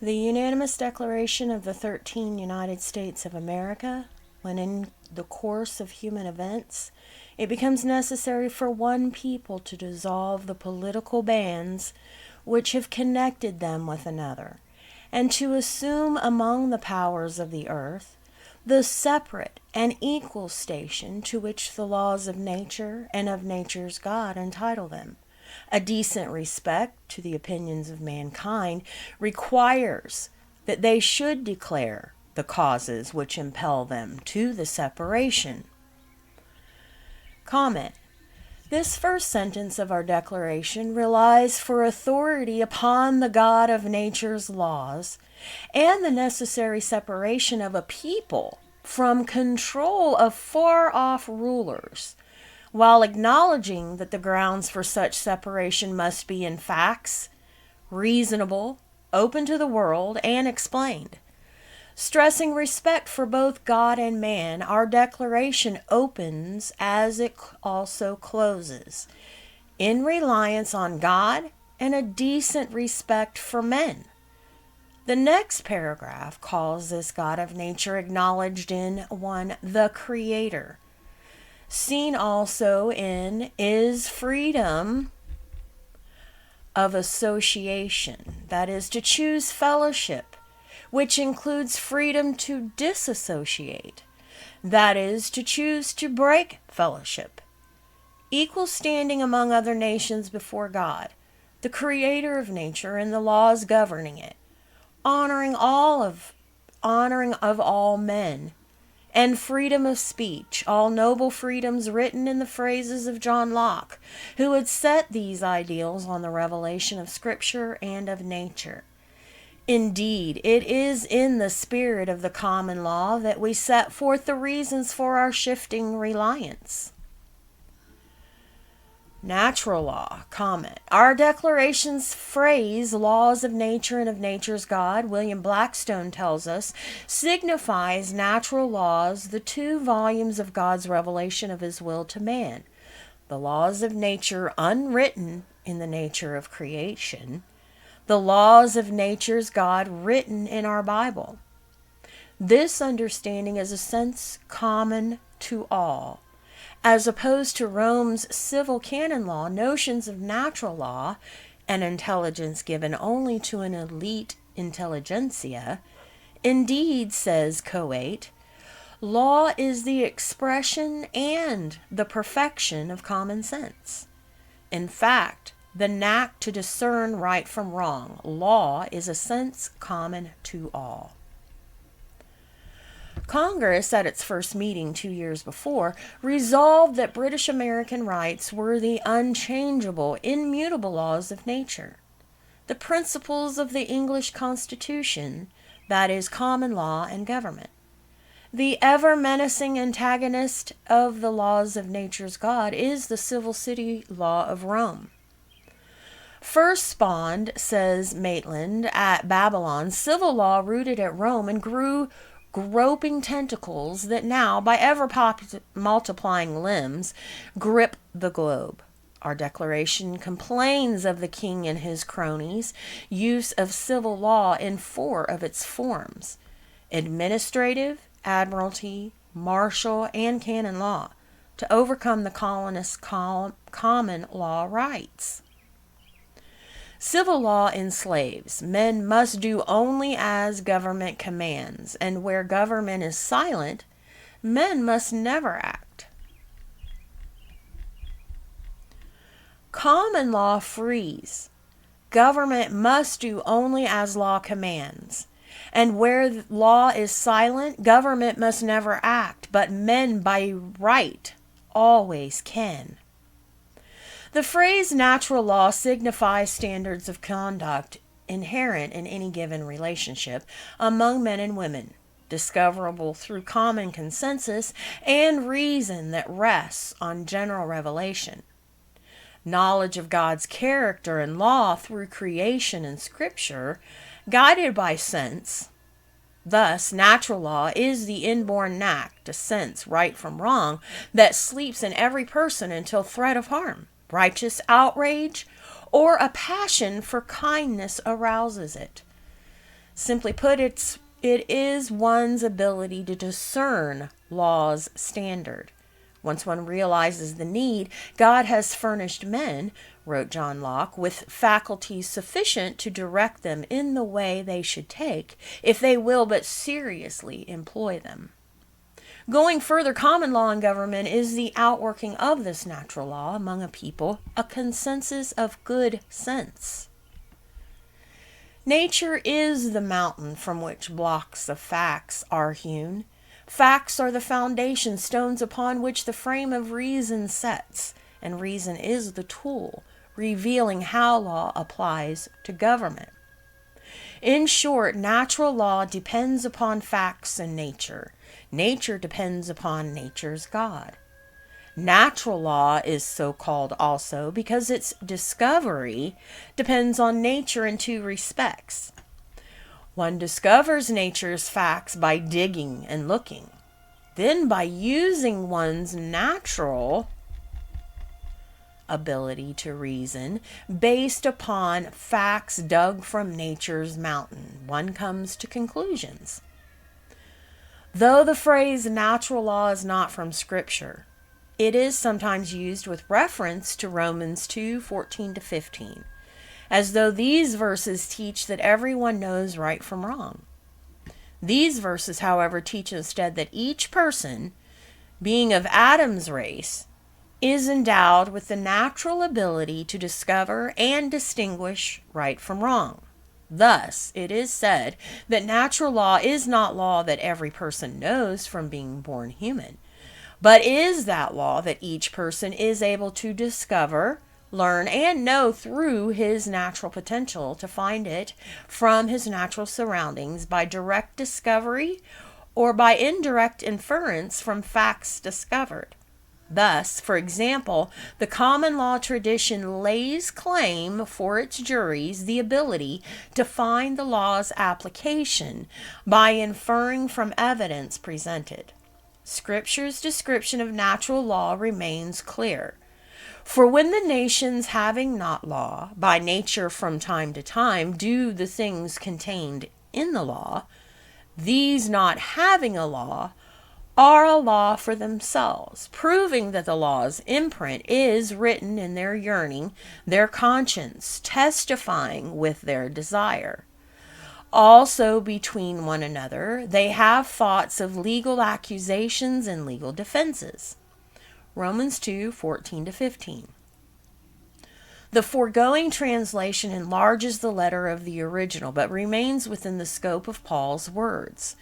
The unanimous declaration of the 13 United States of America, when in the course of human events, it becomes necessary for one people to dissolve the political bands which have connected them with another, and to assume among the powers of the earth the separate and equal station to which the laws of nature and of nature's God entitle them. A decent respect to the opinions of mankind requires that they should declare the causes which impel them to the separation. Comment. This first sentence of our declaration relies for authority upon the God of nature's laws and the necessary separation of a people from control of far-off rulers, while acknowledging that the grounds for such separation must be in facts, reasonable, open to the world, and explained. Stressing respect for both God and man, our declaration opens as it also closes, in reliance on God and a decent respect for men. The next paragraph calls this God of nature acknowledged in 1. The Creator. Seen also in is freedom of association, that is, to choose fellowship, which includes freedom to disassociate, that is, to choose to break fellowship. Equal standing among other nations before God, the Creator of nature and the laws governing it, honoring of all men, and freedom of speech, all noble freedoms written in the phrases of John Locke, who had set these ideals on the revelation of Scripture and of nature. Indeed, it is in the spirit of the common law that we set forth the reasons for our shifting reliance. Natural law. Comment. Our declaration's phrase, laws of nature and of nature's God, William Blackstone tells us, signifies natural laws, the 2 volumes of God's revelation of his will to man. The laws of nature unwritten in the nature of creation, the laws of nature's God written in our Bible. This understanding is a sense common to all. As opposed to Rome's civil canon law, notions of natural law, an intelligence given only to an elite intelligentsia, indeed, says Coate, law is the expression and the perfection of common sense. In fact, the knack to discern right from wrong, law is a sense common to all. Congress, at its first meeting 2 years before, resolved that British American rights were the unchangeable, immutable laws of nature. The principles of the English Constitution, that is, common law and government. The ever-menacing antagonist of the laws of nature's God is the civil city law of Rome. First spawned, says Maitland, at Babylon, civil law rooted at Rome and grew groping tentacles that now, by ever-multiplying limbs, grip the globe. Our declaration complains of the king and his cronies' use of civil law in 4 of its forms: administrative, admiralty, martial, and canon law, to overcome the colonists' common law rights. Civil law enslaves. Men must do only as government commands, and where government is silent, men must never act. Common law frees. Government must do only as law commands, and where law is silent, government must never act, but men by right always can. The phrase natural law signifies standards of conduct inherent in any given relationship among men and women, discoverable through common consensus and reason that rests on general revelation. Knowledge of God's character and law through creation and Scripture, guided by sense. Thus, natural law is the inborn knack to sense right from wrong that sleeps in every person until threat of harm, righteous outrage, or a passion for kindness arouses it. Simply put, it is one's ability to discern law's standard. Once one realizes the need, God has furnished men, wrote John Locke, with faculties sufficient to direct them in the way they should take, if they will but seriously employ them. Going further, common law in government is the outworking of this natural law among a people, a consensus of good sense. Nature is the mountain from which blocks of facts are hewn. Facts are the foundation stones upon which the frame of reason sets, and reason is the tool revealing how law applies to government. In short, natural law depends upon facts and nature. Nature depends upon nature's God. Natural law is so called also because its discovery depends on nature in two respects. One discovers nature's facts by digging and looking, then by using one's natural ability to reason based upon facts dug from nature's mountain. One comes to conclusions. Though the phrase natural law is not from Scripture, it is sometimes used with reference to Romans 2:14-15. As though these verses teach that everyone knows right from wrong. These verses, however, teach instead that each person, being of Adam's race, is endowed with the natural ability to discover and distinguish right from wrong. Thus, it is said that natural law is not law that every person knows from being born human, but is that law that each person is able to discover, learn, and know through his natural potential to find it from his natural surroundings by direct discovery or by indirect inference from facts discovered. Thus, for example, the common law tradition lays claim for its juries the ability to find the law's application by inferring from evidence presented. Scripture's description of natural law remains clear. For when the nations having not law, by nature from time to time do the things contained in the law, these not having a law are a law for themselves, proving that the law's imprint is written in their yearning, their conscience, testifying with their desire. Also between one another they have thoughts of legal accusations and legal defenses. Romans 2:14-15. The foregoing translation enlarges the letter of the original, but remains within the scope of Paul's words.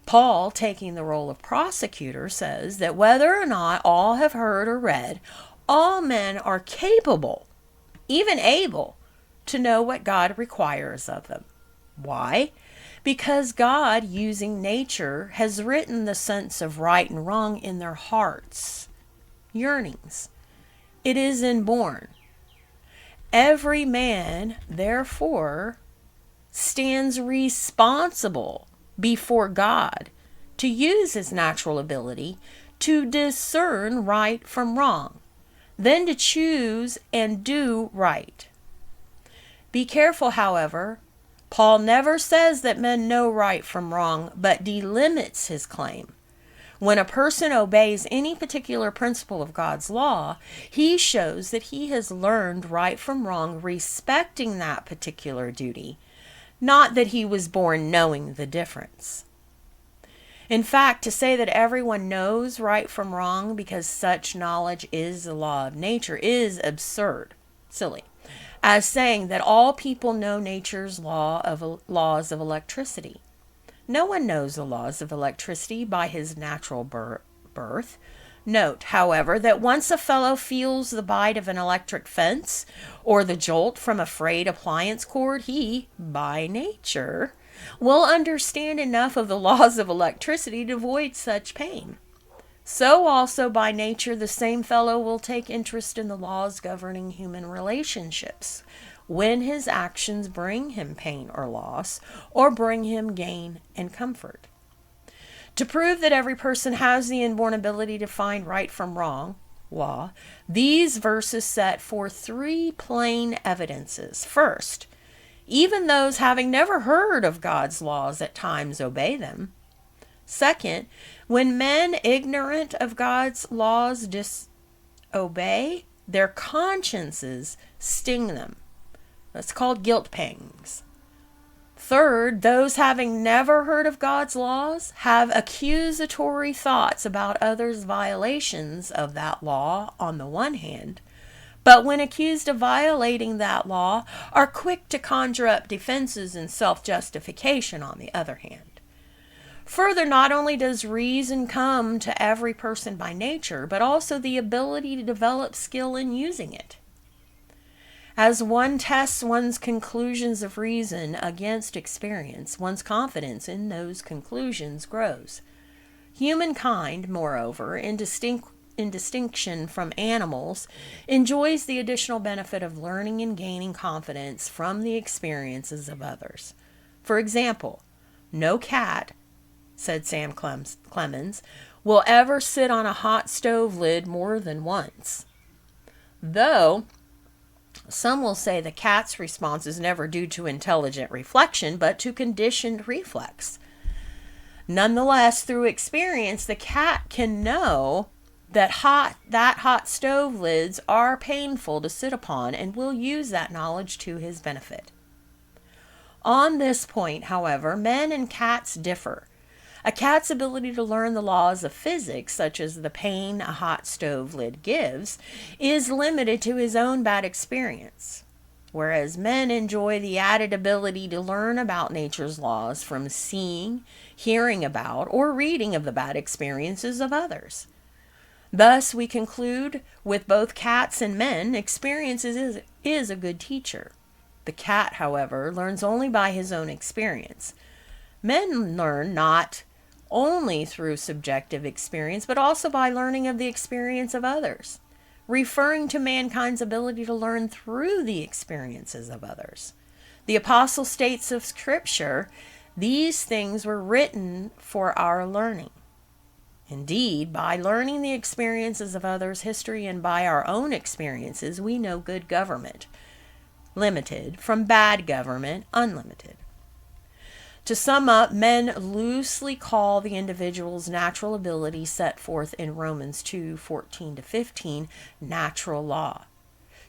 Paul, taking the role of prosecutor, says that whether or not all have heard or read, all men are capable, even able, to know what God requires of them. Why? Because God, using nature, has written the sense of right and wrong in their hearts. Yearnings. It is inborn. Every man, therefore, stands responsible before God to use his natural ability to discern right from wrong, then to choose and do right. Be careful, however. Paul never says that men know right from wrong, but delimits his claim. When a person obeys any particular principle of God's law, he shows that he has learned right from wrong respecting that particular duty, not that he was born knowing the difference. In fact, to say that everyone knows right from wrong because such knowledge is the law of nature is absurd, silly, as saying that all people know nature's laws of electricity. No one knows the laws of electricity by his natural birth. Note, however, that once a fellow feels the bite of an electric fence or the jolt from a frayed appliance cord, he, by nature, will understand enough of the laws of electricity to avoid such pain. So also by nature the same fellow will take interest in the laws governing human relationships when his actions bring him pain or loss, or bring him gain and comfort. To prove that every person has the inborn ability to find right from wrong, law, these verses set forth three plain evidences. First, Even those having never heard of God's laws at times obey them. Second, when men ignorant of God's laws disobey, their consciences sting them. That's called guilt pangs. Third, those having never heard of God's laws have accusatory thoughts about others' violations of that law on the one hand, but when accused of violating that law, are quick to conjure up defenses and self-justification on the other hand. Further, not only does reason come to every person by nature, but also the ability to develop skill in using it. As one tests one's conclusions of reason against experience, one's confidence in those conclusions grows. Humankind, moreover, in distinction from animals, enjoys the additional benefit of learning and gaining confidence from the experiences of others. For example, no cat, said Sam Clemens, will ever sit on a hot stove lid more than once. Though some will say the cat's response is never due to intelligent reflection, but to conditioned reflex. Nonetheless, through experience, the cat can know that hot stove lids are painful to sit upon and will use that knowledge to his benefit. On this point, however, men and cats differ. A cat's ability to learn the laws of physics, such as the pain a hot stove lid gives, is limited to his own bad experience, whereas men enjoy the added ability to learn about nature's laws from seeing, hearing about, or reading of the bad experiences of others. Thus, we conclude with both cats and men, experience is a good teacher. The cat, however, learns only by his own experience. Men learn not only through subjective experience, but also by learning of the experience of others, referring to mankind's ability to learn through the experiences of others. The apostle states of Scripture, these things were written for our learning. Indeed, by learning the experiences of others' history and by our own experiences, we know good government, limited, from bad government, unlimited. To sum up, men loosely call the individual's natural ability set forth in Romans 2:14-15 natural law.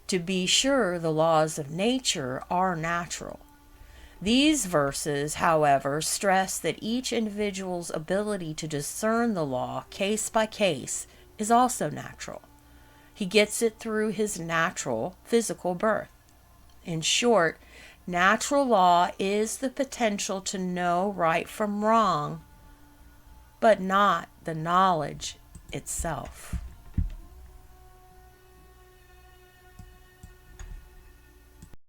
To be sure, the laws of nature are natural. These verses, however, stress that each individual's ability to discern the law case by case is also natural. He gets it through his natural physical birth. In short, natural law is the potential to know right from wrong, but not the knowledge itself.